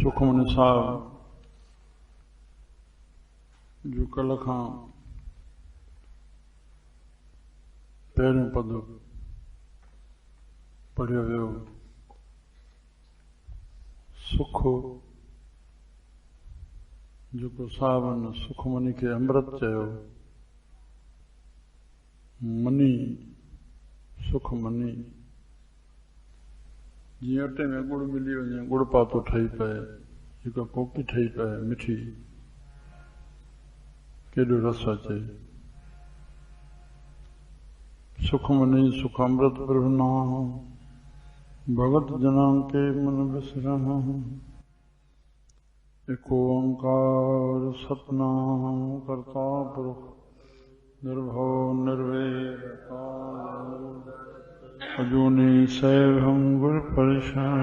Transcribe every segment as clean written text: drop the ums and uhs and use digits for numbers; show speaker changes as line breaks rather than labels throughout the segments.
सुखमनी साहब जो कल खां पहिरियों पद पढ़ियो वियो। सुख जेको साहिबनि सुखमनी खे अमृत चयो, मनी सुख मनी, जीअं अटे में गुड़ मिली वञे, गुड़ पातो ठही पए, जेका कोकी ठही पए मिठी, केॾो रस अचे। सुख मनी सुख अमृत प्रभु नाम, भगत जना के मन बिसरह। एक ओंकार सतनाम करता पुरख निर्भव निर्वैर अजूनी सैभं गुर परिशान।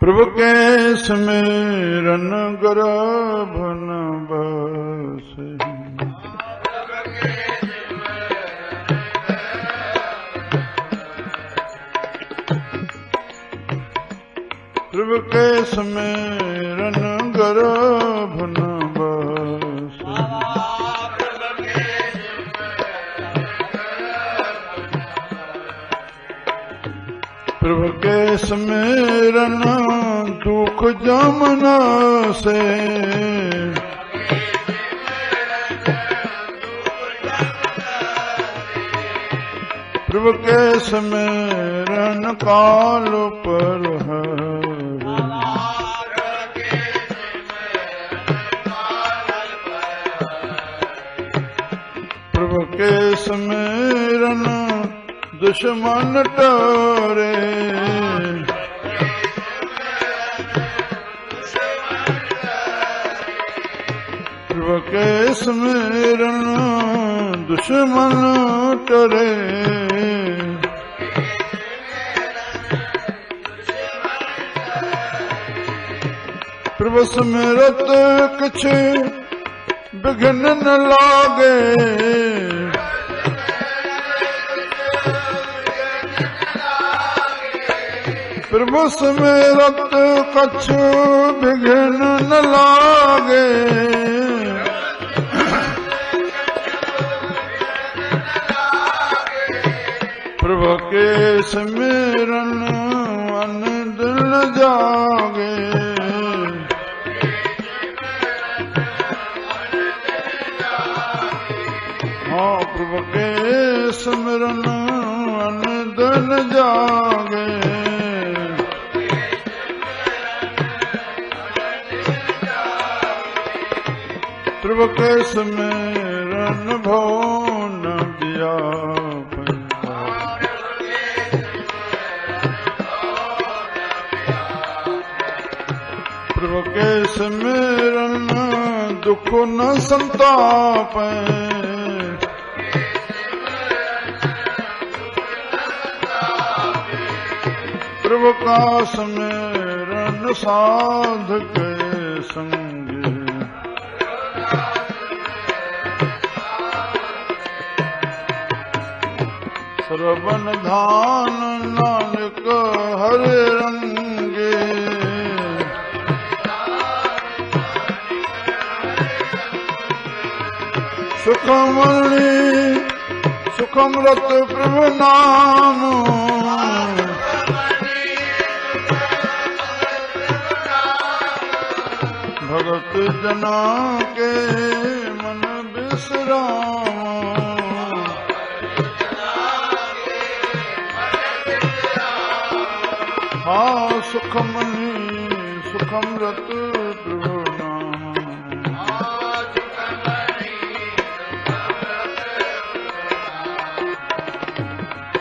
प्रभु के स्मरण गर्भ न बसे, प्रभु के स्मरण गर्भ न बसे, प्रभु के स्मरण दुख जमना से, प्रभु के स्मरण काल पर है, प्रभु के स्मरण दुश्मन टरे, प्रभु के स्मरण दुश्मन टरे, प्रभु स्मरत कुछ विघ्न न लागे, प्रभु स्मरत कछु विघ्न न लागे, प्रभु के स्मरण मन दिल जागे, हाँ प्रभु के स्मरण मन दिल जागे, प्रभु के स्मरण भव न व्यापै, प्रभु के स्मरण दुख न संतापै, प्रभु का स्मरण साधक संग, श्रवण धान नानक हर रंगे, सुखमणि सुखमृत प्रभु नाम, भगत जना के मन बिसराम, हाँ सुखमणि सुखमृत प्रभु नाम,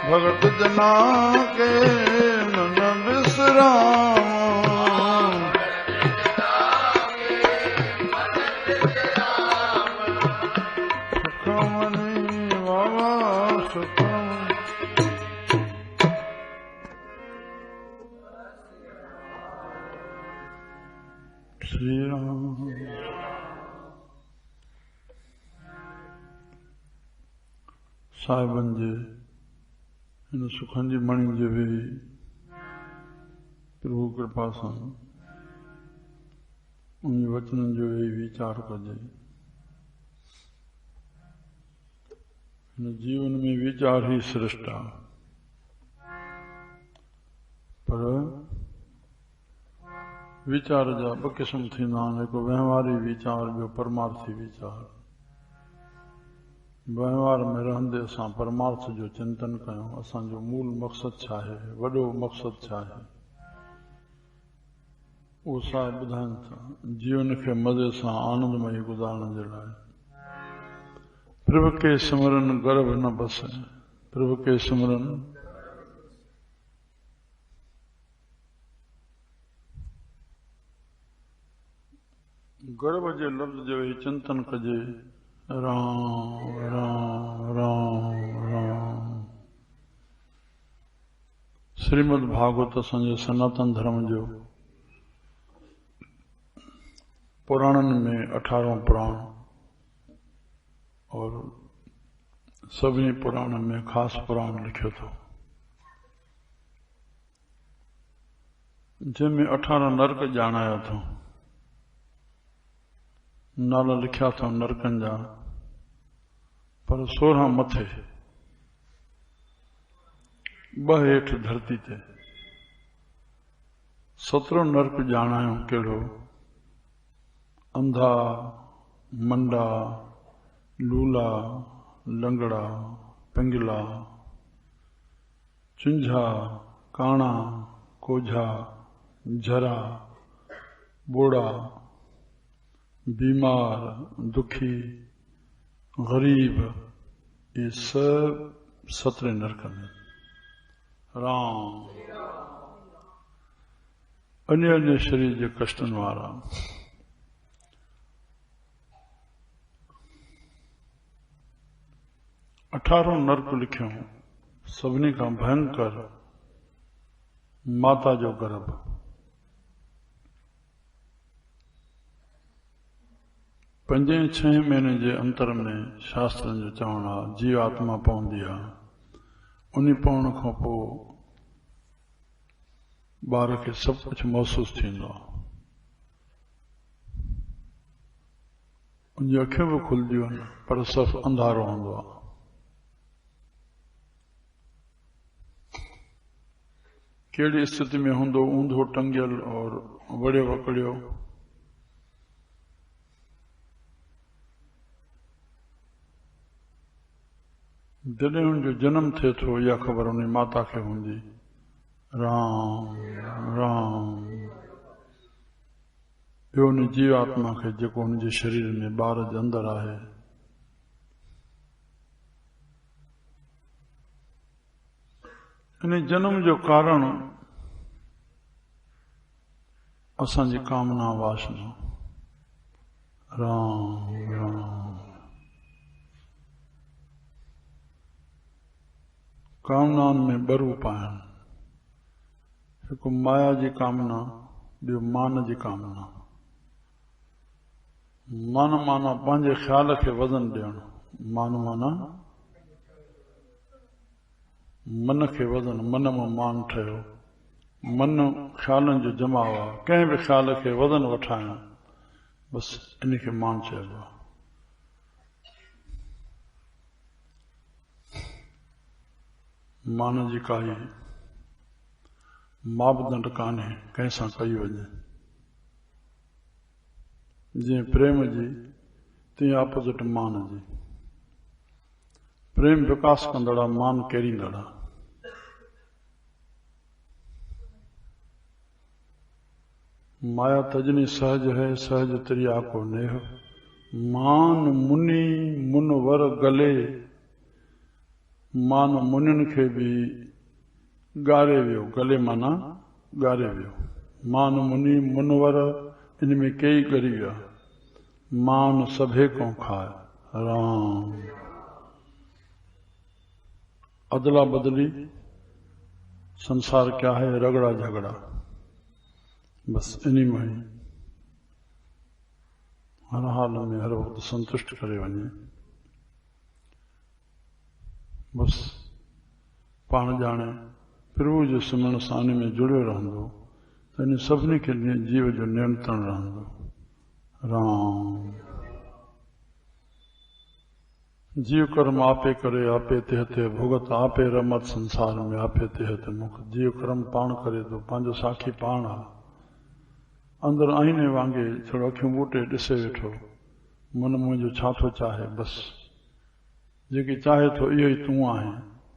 भगत जना के मन बिसराम, श्री राम। साहिबन जे इन सुखनि जी मणी जे वेही प्रभु कृपा सां उन वचन जो यही विचार कजे। जीवन में विचार ही श्रेष्ठ आहे, पर विचार जा ॿ क़िस्म थींदा आहिनि, हिकु वहिंवारी वीचार, ॿियो परमार्थी वीचार। वहिंवार में रहंदे असां परमार्थ जो चिंतन कयूं, असांजो मूल मक़सद छा आहे, वॾो मक़सद छा आहे, उहो साहिब ॿुधाइनि था। जीवन खे मज़े सां आनंदमय गुज़ारण जे लाइ प्रभु के सिमरन गर्भ न बसे, प्रभु के सिमरन गर्भ जे लफ़्ज़ जो ही चिंतन कजे। राम राम राम राम। श्रीमद् भागवत असांजे सनातन धर्म जो पुराणनि में 18 पुराण और सभी पुराण में खास पुराण लिखियो थो, जंहिंमें 18 नरक ॼाणाया थो, नाला लिखिया थो नरकनि जा, पर 16 मथे, 2 हेठि धरती ते। 17 नरक ॼाणायूं कहिड़ो? अंधा, मंडा, लूला, लंगड़ा, पिंगला, चुंझा, काणा, कोझा, झरा, बोड़ा, बीमार, दुखी, गरीब, ये सब 17 नरक में। राम अन्य अन्य शरीर जे कष्टन वारा। अठारह नरक लिखियो, सभिनी खां भयंकर माता जो गर्भ। पंजे 6 महीने जे अंतर में शास्त्रनि जो चवण आहे जीवात्मा पवंदी आहे। उन पवण खां पोइ ॿार खे सभु कुझु महसूस थींदो आहे, उनजी अखियूं बि खुलंदियूं आहिनि, पर सभु अंधारो हूंदो आहे। कहिड़ी स्थिति में हूंदो? ऊंधो टंगियल और वड़ियो वकड़ियो। जॾहिं हुनजो जनम थिए थो, इहा ख़बर उन माता खे हूंदी। राम राम। ॿियो उन जीवात्मा खे जेको हुनजे शरीर में ॿार जे अंदर आहे, इन जन्म जो कारण असांजी कामना वासना। राम राम। कामनाउनि में 2 रूप आहिनि, हिकु माया जी कामना, ॿियो मान जी कामना। मान माना पंहिंजे ख़्याल खे वज़न ॾियणु, मान माना मन खे वज़न, मन में मान ठहियो। मन ख़्यालनि जो जमाव आहे, कंहिं बि ख़्याल खे वज़न वठाइणु, बसि इन खे मान चइबो आहे। मान जी काई मापदंड कान्हे कंहिं सां कई वञे। जीअं प्रेम जी, तीअं ऑपोजिट मान जी। प्रेम विकास कंदड़, मान केरींदड़। माया तजनी सहज है, सहज त्रिया को नेह। मान मुनि मुनवर गले। मान मुनिन खे भी गारे वियो, गले माना गारे वियो। मान मुनि मुनवर, इनमें कई ॻरी विया। मान सभे को खाए। राम। अदला बदली संसार क्या है? रगड़ा झगड़ा, बस इन्हीं में ही हर हाल में हर वक्त संतुष्ट करे वञे। बस पाण जाने प्रभु जे सिमरन सां में जुड़ियो रहंदो, इन सभिनी के लिए जीव जो नियंत्रण रहंदो। राम जीव कर्म आपे करे, आपे तिहते भुगत, आपे रमत संसार में, आपे तिहते मुख। जीव कर्म पाण करे तो पंहिंजो साखी पाण आ। अंदर आईने वांगे थोड़ो अखियूं बूटे ॾिसे वेठो, मन मुंहिंजो छा थो चाहे, बस जेकी चाहे थो इहो ई तूं आहे।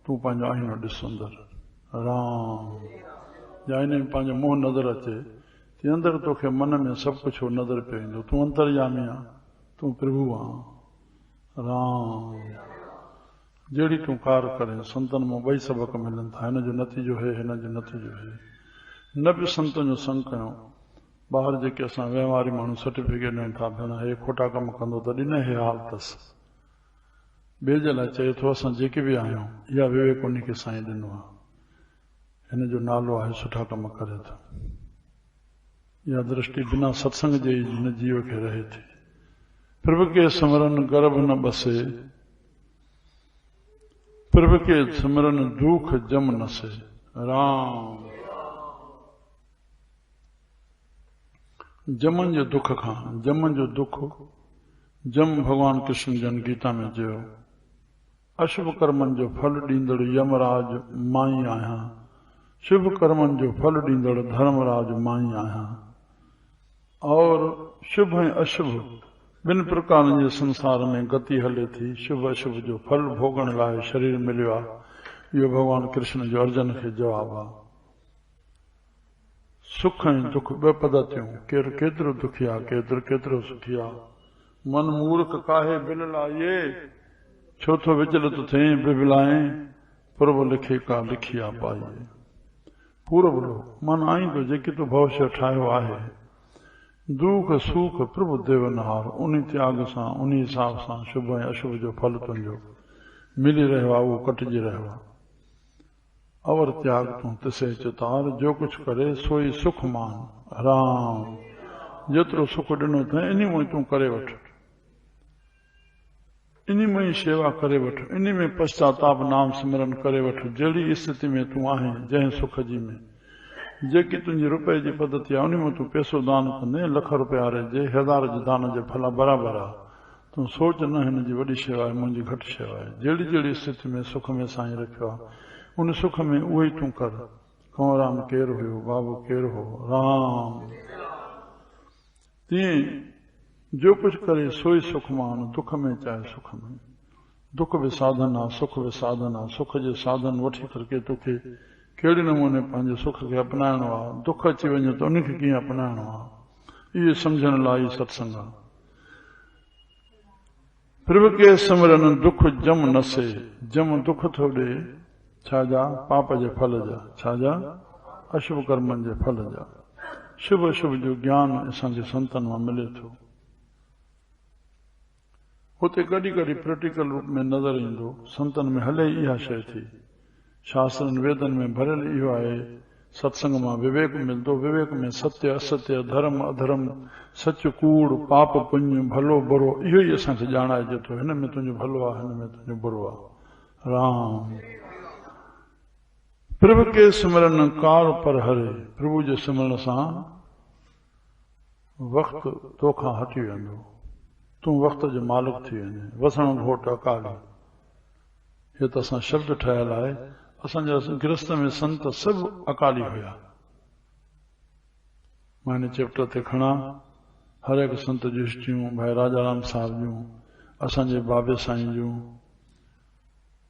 तूं पंहिंजो आईनो ॾिस अंदर। राम आईने में पंहिंजो मुंहुं नज़र अचे तीअं अंदर तोखे मन में सभु कुझु नज़र पियो ईंदो। तूं अंतर्यामी आहे, तूं प्रभु आहे। राम जहिड़ी तूं कार करे। संतन में ॿई सबक मिलनि था, हिन जो नतीजो है, हिन जो नतीजो है। न बि संतन जो संग कयूं। ॿाहिरि जेके असां व्यवहारी माण्हू सर्टिफिकेट ॾियनि था, भेण हे खोटा कम कंदो तॾहिं न हे हाल अथसि। ॿिए जे लाइ चए थो असां जेके बि आहियूं, इहा विवेक उन खे साईं ॾिनो आहे, हिन जो नालो आहे सुठा कम करे थो। इहा दृष्टि बिना सत्संग जे हिन जीव खे रहे थी। प्रभु के सिमरन गर्भ न बसे, प्रभु के सिमरन दुख जम न से। राम जमन जो दुख खां, जमन जो दुख जम भगवान कृष्ण जन गीता में चयो। अशुभ कर्मन जो फल ॾींदड़ यमराज मां ई आहियां, शुभ कर्मन जो फल ॾींदड़ धर्मराज मां ई आहियां। और शुभ ऐं अशुभ ॿिनि प्रकारनि जे संसार में गति हले थी। शुभ अशुभ जो फल भोगण लाइ शरीर मिलियो आहे। इहो भगवान कृष्ण जो अर्जुन खे जवाबु आहे। सुख ऐं दुख ॿ पद्धतियूं, केरु केतिरो दुखी आहे, केरु केतिरो सुखी आहे। मन मूर्ख काहे बिल लाए, छो थो विचलित थिए बिबिलाए, पूर्व लिखे का लिखी आहे पाइए। पूर्व लो मन आईंदो जेकी तूं भविष्य ठाहियो आहे। दुख सुख प्रभु देवनहार, उन त्याग सां, उन हिसाब सां शुभ ऐं अशुभ जो फल तुंहिंजो मिली रहियो आहे, उहो कटिजी रहियो आहे। अवर त्याग तूं तिसे चितार, जो कुझु करे सोई सुख मान। राम जेतिरो सुख ॾिनो अथई इन में तूं करे वठ, इन में ई शेवा करे वठ, इन में पश्चाताप नाम सिमरन करे वठ। जहिड़ी स्थिति में तूं आहीं, जंहिं सुख जी में, जेकी तुंहिंजी रुपए जी पद्धति आहे, उन में तूं पैसो दान कंदे, लख रुपया रहिजे, 1000 जे दान जे फल बराबरि आहे। तूं सोच न हिन जी वॾी शेवा आहे, मुंहिंजी घटि शेवा आहे। जहिड़ी जहिड़ी स्थिति में सुख में साईं रखियो आहे, उन सुख में उहो ई तूं कर। कंवराम केरु हुयो, बाबू केरु हो। राम तीअं जो कुझु करे सोई सुख मान, दुख में चाहे सुख में। दुख बि साधन आहे, सुख बि साधन आहे। सुख जे साधन वठी करके तोखे कहिड़े नमूने पंहिंजे सुख खे अपनाइणो आहे, दुख अची वञे त उनखे कीअं अपनाइणो आहे, इहे सम्झण लाइ सत्संग आहे। प्रभु के सिमरन दुख जम न से, जम दुख थो ॾे छाजा, पाप जे फल जा, छाजा अशुभ कर्मनि जे फल जा। शुभ अशुभ जो ज्ञान असांखे संतनि मां मिले थो। हुते कॾहिं कॾहिं प्रैक्टिकल रूप में नज़र ईंदो, संतनि में हले इहा शइ थी। शास्त्रनि वेदनि में भरियल इहो आहे। सत्संग मां विवेक मिलंदो, विवेक में सत्य असत्य, धर्म अधर्म, सच कूड़, पाप पुण्य, भलो बुरो, इहो ई असांखे ॼाणाइजे थो। हिन में तुंहिंजो भलो आहे, हिन में तुंहिंजो बुरो आहे। राम प्रभु के सिमरन कार पर हरे, प्रभु जे सिमरण सां वक़्तु तोखां हटी वेंदो, तूं वक़्त जो मालिक थी वञे। वसण घोट अकाली, हे त असां शब्द ठहियल आहे। असांजा गृहस्थ में संत सभु अकाली हुया। मां हिन चैप्टर ते खणा हर हिकु संत जूं हिस्ट्रियूं, भाई राजाराम साहिब जूं, असांजे बाबे साईं जूं,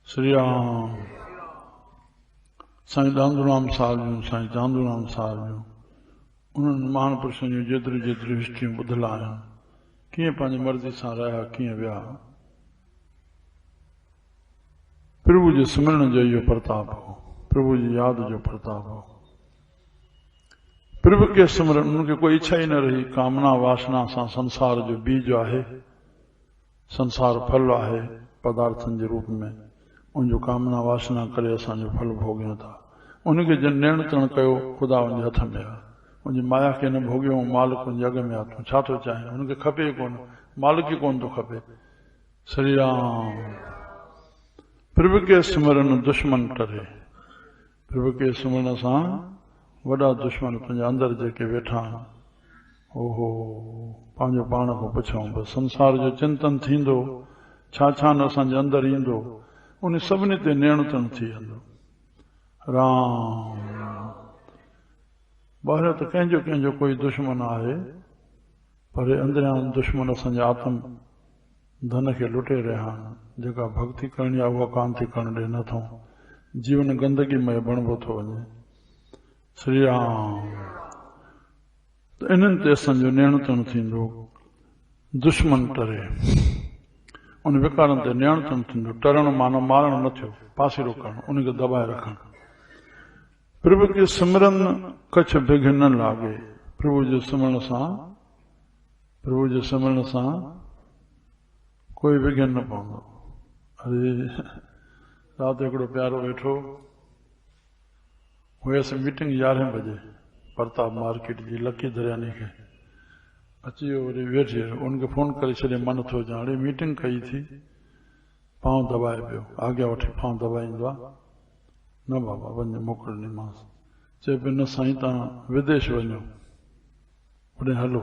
श्री राम साईं दांदूराम साहिब जूं, साईं चांदूराम साहिब जूं, उन्हनि महापुरुषनि जूं जेतिरियूं जेतिरियूं हिस्ट्रियूं ॿुधल आहिनि, कीअं पंहिंजी मर्ज़ी सां रहिया, कीअं विया। प्रभु जे सिमरण जो इहो प्रताप हो, प्रभु जी यादि जो प्रताप हो। प्रभु के सिमरन, उनखे कोई इच्छा ही न रही। कामना वासना सां संसार जो बीज आहे, संसार फल आहे पदार्थनि जे रूप में, उनजो कामना वासना करे असांजो फल भोॻियूं था। उनखे जन नियंत्रण कयो, ख़ुदा उनजे हथ में आहे। उनजी माया खे न भोॻियो, मालिक उनजे अॻ में आहे। तूं छा थो चाहीं? उनखे खपे कोन, मालिक ई कोन थो खपे। श्री राम प्रभु के सिमरन दुश्मन करे, प्रभु के सिमरण सां वॾा दुश्मन पंहिंजे अंदरि जेके वेठा आहिनि, ओहो पंहिंजो पाण खां पुछूं बसि संसार जो चिंतन थींदो, छा छा न असांजे अंदरि ईंदो, उन सभिनी ते नियंत्रण थी वेंदो। राम ॿाहिरि त कंहिंजो कंहिंजो कोई दुश्मन आहे, पर अंदरियां दुश्मन असांजे आत्म धन खे लुटे रहिया आहिनि। जेका भक्ति करणी आहे उहा कान थी करण ॾे नथो, जीवन गंदगी में बणिबो थो वञे। श्री राम त इन्हनि ते असांजो नियंत्रण थींदो, दुश्मन टरे, उन विकारनि ते नियंत्रण थींदो। टरण माना मारण न थियो, पासीरो करणु, उनखे दबाए रखणु। प्रभु खे सिमरन कछ बिघिन न लागे, प्रभु जे सिमरण सां, प्रभु जे सिमरण सां कोई विघन न पवंदो। अरे राति हिकिड़ो प्यारो वेठो हुयसि, मीटिंग 11 बजे प्रताप मार्केट जी, लकी दरियानी खे अची वियो, वरी वेठी उनखे फोन करे छॾे, मन थो अचां, हाणे मीटिंग कई थी, पांव दबाए पियो, आॻियां वठी पांव दबाईंदो आहे, न बाबा वञ मोकिलंदीमांसि। चए पियो न साईं तव्हां विदेश वञो, होॾे हलो।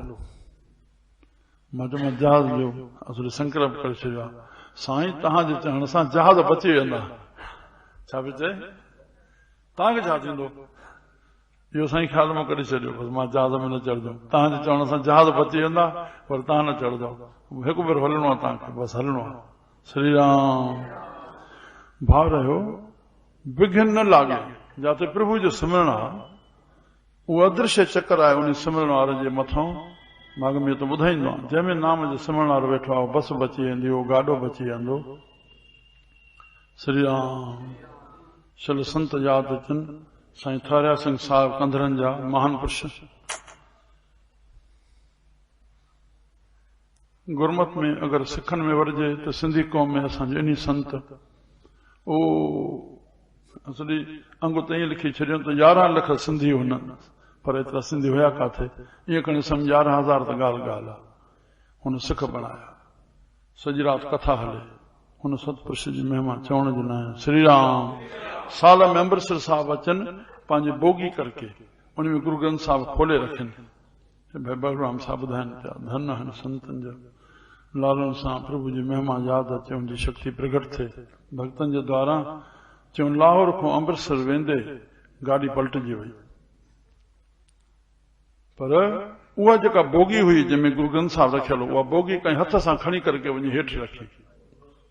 मां चयोमांसि जहाज़ जो असुल संकल्प करे छॾियो आहे, साईं तव्हांजे चवण सां जहाज़ बची वेंदा। छा पियो चए, तव्हांखे छा थींदो, इहो साईं ख़्याल मां कढी छॾियो, बसि मां जहाज़ में न चढ़ंदुमि, तव्हांजे चवण सां जहाज़ बची वेंदा, पर तव्हां न चढ़ंदो, हिकु भेरो हलणो आहे तव्हांखे, बसि हलणो आहे। श्री राम भाव रहियो, विघन न लागे, जिते प्रभु जो सिमरण आहे, उहो अदृश्य चक्कर आहे उन सिमरण वारे जे मथां। माॻ में त ॿुधाईंदो आहे, जंहिंमें नाम जो सिमरण वारो वेठो आहे, बस बची वेंदी, उहो गाॾो बची वेंदो। श्री राम शल संत यादि अचनि, साईं थारिया सिंह साहिब कंधरनि जा महान पुरुष। गुरमत में अगरि सिखनि में वरिजे त सिंधी क़ौम में असांजो इन संत ओ असली अंगु त ईअं लिखी छॾियो त 11 लख सिंधी हुन, पर एतिरा सिंधी हुया काथे, ईअं खणी सम्झ 11,000 त ॻाल्हि आहे। हुन सिख बणाया, सॼी राति कथा हले, हुन सतपुरुष जी महिमा चवण जो न आहे। श्री राम साल में अमृतसर साहिब अचनि, पंहिंजी बोगी करके उनमें गुरु ग्रंथ साहिब खोले रखनि। भाई बलराम साहिब ॿुधाइनि पिया, धन आहिनि संतनि जा, लालनि सां प्रभु जी महिमा यादि अचे, उनजी शक्ति प्रगट थिए भक्तनि जे द्वारा। चवनि लाहौर खां अमृतसर वेंदे गाॾी पलटिजी वई, पर उहा जेका बोगी हुई जंहिंमें गुरु ग्रंथ साहिब रखियल, उहा बोगी कंहिं हथ सां खणी करके वञी हेठि रखी,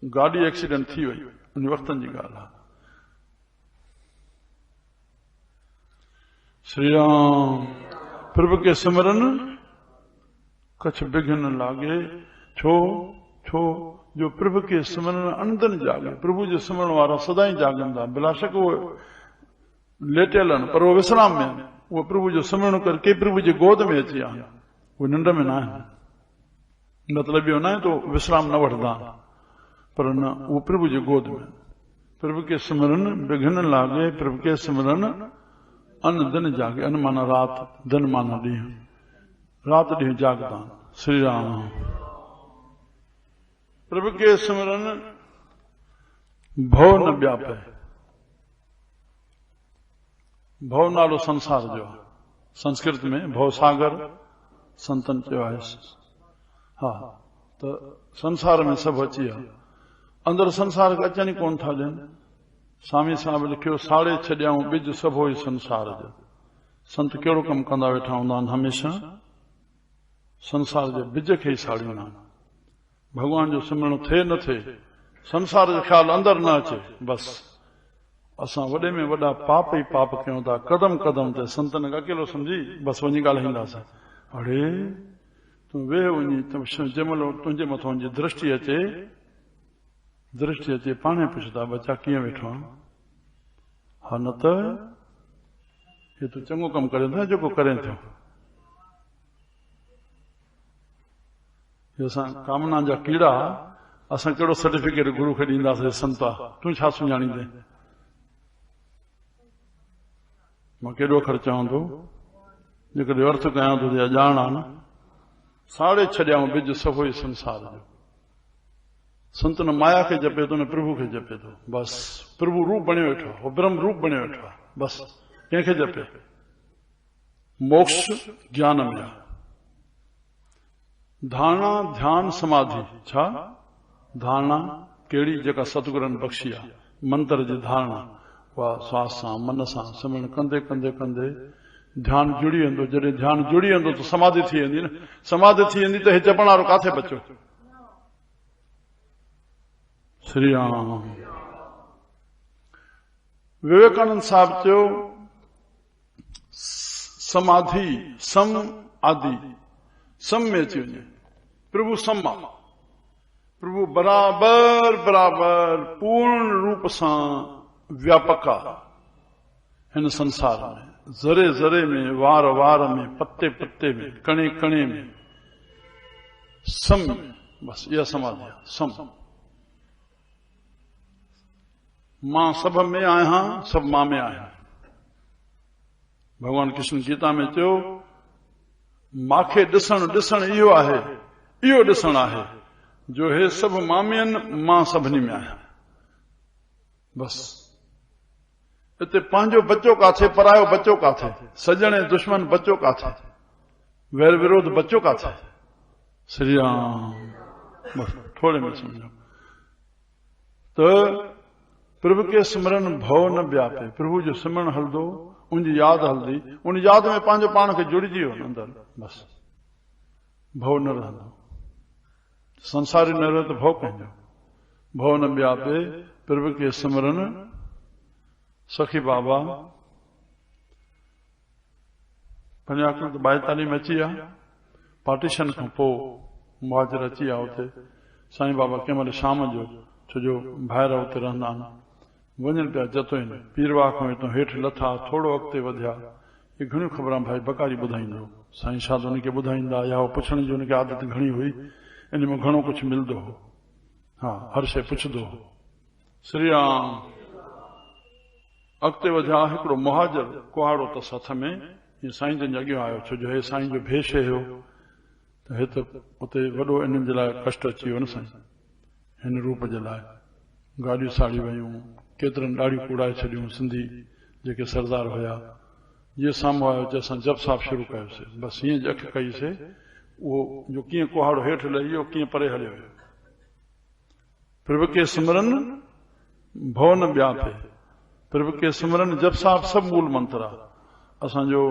गाॾी एक्सीडेंट थी वई, उन वक़्तनि जी ॻाल्हि आहे। श्री राम प्रभु के सिमरन कछ बिघन लागे, छो छो जो प्रभु के सिमरन अंदन जागे। प्रभु जे सिमरण वारा सदाई जागंदा, बिला शक वो लेटियल आहिनि, पर वो विश्राम में आहिनि। वो प्रभु जो सिमरण करके प्रभु जी गोद में अची आहिनि, वो निंड में न आहिनि। मतिलब इहो न आहे तो विश्राम न वठंदा, पर न वो प्रभु जी गोद में। प्रभु के सिमरन बिघन लागे, प्रभु के सिमरन अन दिन जागे। अन माना रात, दिन माना ॾींहुं, रात ॾींहुं जागदा। श्री राम प्रभु के सिमरन भव न व्यापे। भव नालो संसार जो आहे, संस्कृत में भव सागर संतन चयो आहे। हा त संसार में सभु अची विया, अंदरि संसार खे अचनि ई कोन था ॾियनि। स्वामी साहिब लिखियो, साड़े छॾियाऊं ॿिज सभो ई संसार जो। संत कहिड़ो कमु कंदा वेठा हूंदा आहिनि, हमेशह संसार जे ॿिज खे ई साड़ींदा आहिनि। भगवान जो सिमरण थिए न थिए, संसार जो ख़्यालु अंदरि न अचे, बसि असां वॾे में वॾा पाप ई पाप कयूं था। कदम कदम ते संतनि खे अकेलो सम्झी बसि वञी ॻाल्हाईंदासीं। अड़े तूं वेह वञी, जंहिंमहिल तुंहिंजे मथां जी दृष्टि अचे पाणे पुछंदा, बच्चा कीअं वेठो आहे? हा न त हे तूं चङो कमु करे थो जेको करे थो। असां कामना जा कीड़ा, असां कहिड़ो सर्टिफिकेट गुरू खे ॾींदासीं, संत आहे तूं छा सुञाणींदे? मां केॾो अखर चवां थो, जेकॾहिं अर्थ कयां थो त अॼाण आहे न। साड़े छॾियाऊं ॿिज सभो ई संसार जो। संत न माया खे जपे थो, न प्रभु खे जपे थो। बसि प्रभु रूप बणियो वेठो, उहो ब्रह्म रूप बणियो वेठो आहे। बसि कंहिंखे जपे? मोक्ष ज्ञान में आहे। धारणा ध्यान समाधि छा धारणा कहिड़ी जेका सतगुरनि बख़्शी आहे, मंत्र जी धारणा उहा श्वास सां मन सां सिमरन कंदे कंदे कंदे ध्यान जुड़ी वेंदो। जॾहिं ध्यान जुड़ी वेंदो त समाधि थी वेंदी न, समाधि थी वेंदी त हे जपण वारो काथे बचो। श्री राम। विवेकानंद साहब चयो समाधि सम आदि सम में अची वञे। प्रभु सम आहे, प्रभु बराबर बराबर पूर्ण रूप सां व्यापक आहे हिन संसार में, ज़रे ज़रे में, वार वार में, पत्ते पत्ते में, कणे कणे में, सम। बस इहा समाधि आहे, सम। मां सभ में आहियां, सभ मां में आहियां। भगवान कृष्ण गीता में चयो मांखे ॾिसण ॾिसण इहो आहे, इहो ॾिसण आहे जो हे सभ मां में आहिनि, मां सभिनी में आहियां। बस हिते पंहिंजो बच्चो काथे, परायो बच्चो काथे, सजण ऐं दुश्मन बच्चो काथे, वैर विरोध बच्चो काथे। श्री राम। बस थोड़े में समझो त प्रभु के सिमरन भव न व्यापे। प्रभु जो सिमरन हलंदो, उनजी यादि हलंदी, उन यादि में पंहिंजो पाण खे जुड़िजी वियो अंदरि। बस भव न रहंदो, संसारी न रहे त भव कंहिंजो। भव न व्यापे प्रभु के सिमरन। सखी बाबा 1942 में अची विया, पार्टीशन खां पोइ मुहाजिर अची विया हुते। साईं बाबा कंहिं महिल शाम जो, छो जो ॿाहिरि हुते रहंदा आहिनि, वञनि पिया जतोइन। पीरवाह खां हितां हेठि लथा, थोरो अॻिते वधिया। ये घणियूं ख़बरां भाई बकारी ॿुधाईंदो, साईं शायदि उनखे ॿुधाईंदा, या उहो पुछण जी उनखे आदत घणी हुई, इन में घणो कुझु मिलंदो हो। हा, हर शइ पुछंदो हो। श्री राम। अॻिते वधिया, हिकिड़ो मुहाजिर कुहाड़ो अथसि हथ में, हीअं साईं जन जे अॻियां आयो, छो जो हे साईं जो भेष हुयो त हे त उते वॾो इन्हनि जे लाइ कष्ट अची वियो न साईं, हिन रूप जे लाइ। गाॾियूं साड़ी वयूं, केतिरनि ॾाढियूं कूड़ाए छॾियूं सिंधी जेके सरदार हुया। जीअं साम्हूं आयो जो असां जप साहिब शुरू कयोसीं, बसि हीअं जख कईसीं, उहो जो कीअं कुहाड़ो हेठि लही वियो, कीअं परे हलियो वियो। प्रभु के सिमरन भव न व्यापे। प्रभु के सिमरन जप साहिब सभु मूल मंत्र आहे। असांजो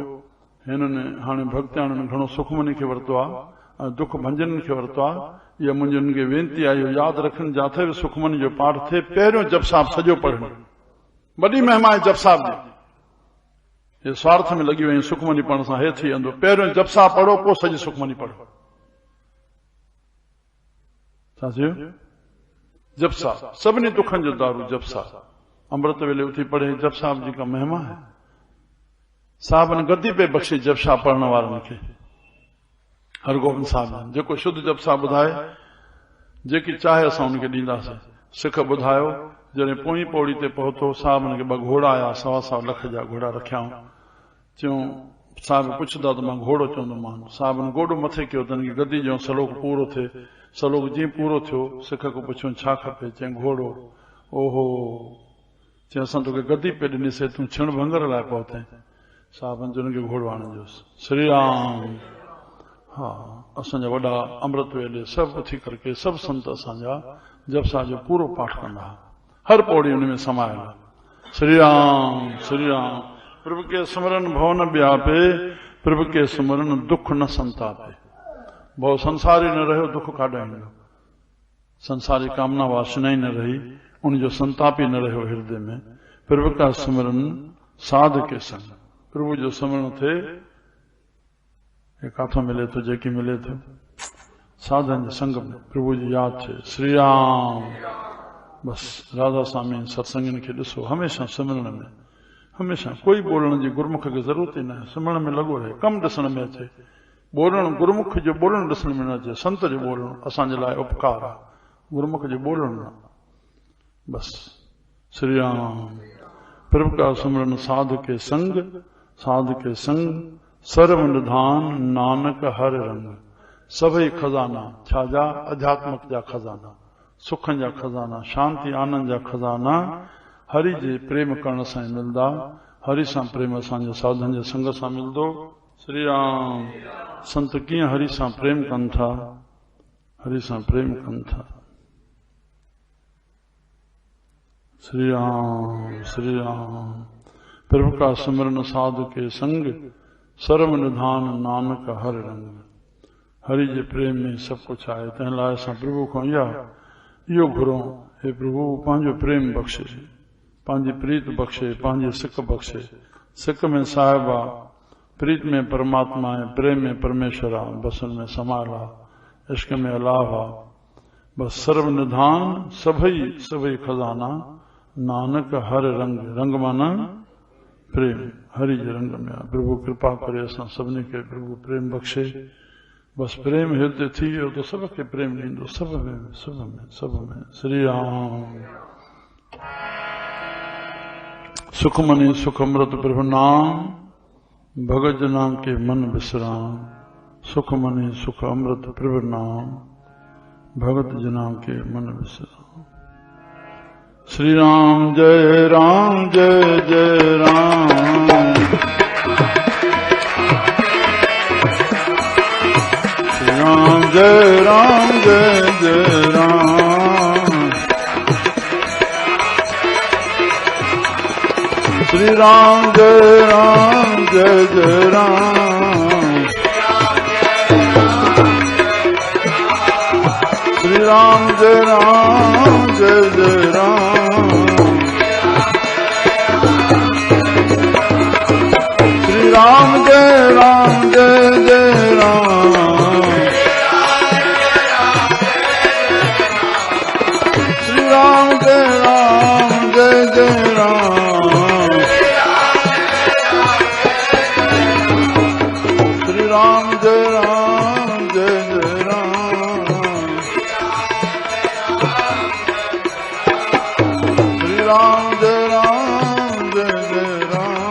हिननि हाणे भक्तियाणनि घणो सुखमनी खे वरितो आहे, दुख भंजननि खे वरितो आहे। इहा मुंहिंजी उनखे वेनती आहे, इहो यादि रखनि, जिथे बि सुखमनी जो पाठ थिए पहिरियों जप साहिब सॼो पढ़नि। वॾी महिमा आहे जप साहिब जी। हे स्वार्थ में लॻी वई, सुखमनी पढ़ण सां हे थी वेंदो। पहिरियों जप साहिब पढ़ो, पोइ सॼी सुखमनी पढ़ो। छा थियो? जप साहिब सभिनी दुखनि जो दारू। जप साहिब अमृत वेले उथी पढ़े, जप साहिब जी का महिमा है। साहिब ने गद्दी पे बख़्शे जप साहिब पढ़ण वारनि खे। हरगोबिंद साहिब जेको शुद्ध जप साहिब ॿुधाए, जेकी चाहे असां उनखे ॾींदासीं। सिख ॿुधायो, जॾहिं पोई पौड़ी ते पहुतो, साहिब हुनखे 2 घोड़ा आया, 1.25 लख जा घोड़ा रखियाऊं। चयूं साहिब पुछंदा त मां घोड़ो चवंदोमान। साहिब ने गोॾो मथे कयो त हिनखे गद्दी जो सलोक पूरो थिए। सलोक जीअं पूरो थियो, सिख खां पुछियो छा खपे? चई घोड़ो। ओहो, चई असां तोखे गद्दी पे ॾिनीसीं, तूं छिण भंगर लाइ पहुते। साहिबनि जो हुनखे घोड़ो आणिजोसि। श्री राम। हा, असांजा वॾा अमृत वेले सभु उथी करके सभु संत असांजा जप साहिब जो पूरो पाठ कंदा, हर पौड़ी उन में समायल आहे। श्री राम। श्री राम। प्रभु के सिमरन भव न व्यापे, प्रभु के सिमरन दुख न संतापे। भव संसारी न रहियो, दुख काॾे ईंदो। संसारी कामना वासना ही न रही, उनजो संताप ही न रहियो हृदय में। प्रभु का सिमरन साध के संग। प्रभु जो सिमरन थे, काथों मिले तो, जेकी मिले तो साधन जे संग में प्रभु जी याद थे। श्री राम। बस राधा स्वामी सत्संगनि खे ॾिसो, हमेशा सिमरन में, हमेशा कोई बोलण जी गुरमुख खे ज़रूरत ही न आहे। सिमरन में लॻो रहे, कम ॾिसण में अचे। बोलण गुरमुख जो बोलण ॾिसण में न अचे। संत जो बोलण असांजे लाइ उपकार आहे, गुरमुख जो बोलण न। बस श्री राम। प्रभु का सिमरन साध के संग, साध के संग सर्व निधान नानक हर रंग। सभई खजाना छाजा? अध्यात्मक जा खजाना, सुखनि जा खजाना, शांति आनंद जा खजाना हरि जे प्रेम करण सां मिलंदा। हरि सां प्रेम असांजे साधन जे संग सां मिलंदो। श्री राम। संत कीअं हरि सां प्रेम कनि था, हरि सां प्रेम कनि था। श्री राम श्री राम। प्रभु का सिमरन साधु के संग, सर्व निधान नानक हर रंग। हरि जे प्रेम में सब कुछ आहे। तंहिं लाइ असां प्रभु खां इहो घुरूं, हे प्रभु पंहिंजो प्रेम बख़्शे, पंहिंजी प्रीत बख़्शे, पंहिंजी सिक बख़्शे। सिक में साहिब आहे, प्रीत में परमात्मा आहे, प्रेम में परमेश्वर आहे, बसन में समायल आहे, इश्क में अलाह आहे। बस सर्व निधान सभई खजाना नानक हर रंग। रंग माना प्रेम, हरि जे रंग में आहे। प्रभु कृपा करे असां सभिनी खे प्रभु प्रेम बख़्शे। बस प्रेम हृदय थी वियो तो सबके प्रेम ॾींदो, सब में। श्री राम। सुख मनी सुख अमृत प्रभु नाम, भगत जना के मन विश्राम। सुख मनी सुख अमृत प्रभु नाम, भगत जना के मन विश्राम। श्री राम जय राम जय जय राम। श्री राम जय जय राम। श्री राम जय जय राम। श्री राम जय जय राम। श्री राम जय जय राम। श्री राम जय जय राम। श्री राम जय जय राम। श्री राम जय जय राम। श्री राम जय जय राम।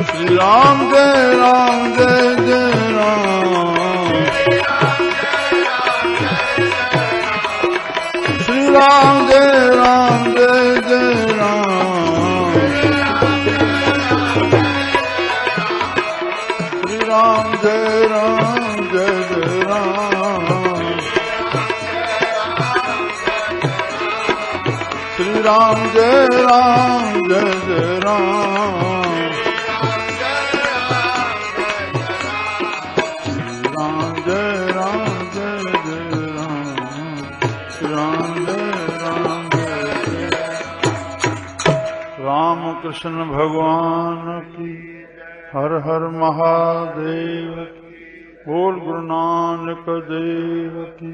श्री राम जय जय राम। श्री राम जय जय राम। श्री राम जय जय राम। श्री राम जय जय राम। श्री राम जय जय राम। राम कृष्ण भगवान की हर हर महादेव की। बोल गुरु नानक देव की।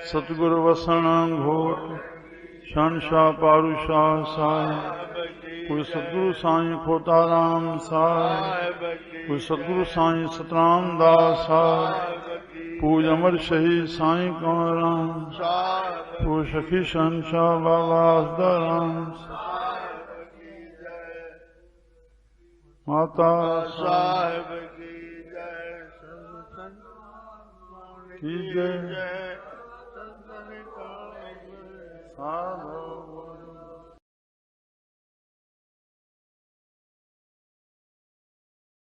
सतगुरु वसण घोट शहंशाह पारूशाह साहिब। कोई सतगुरु साईं खोताराम साहिब। कोई सतगुरु साईं सतराम दास साहिब। पूज अमर शहीद साईं कंवराम। पूज सखी शहंशाह बाबा हसदाराम। माता साहिब की जय। की जय। साधु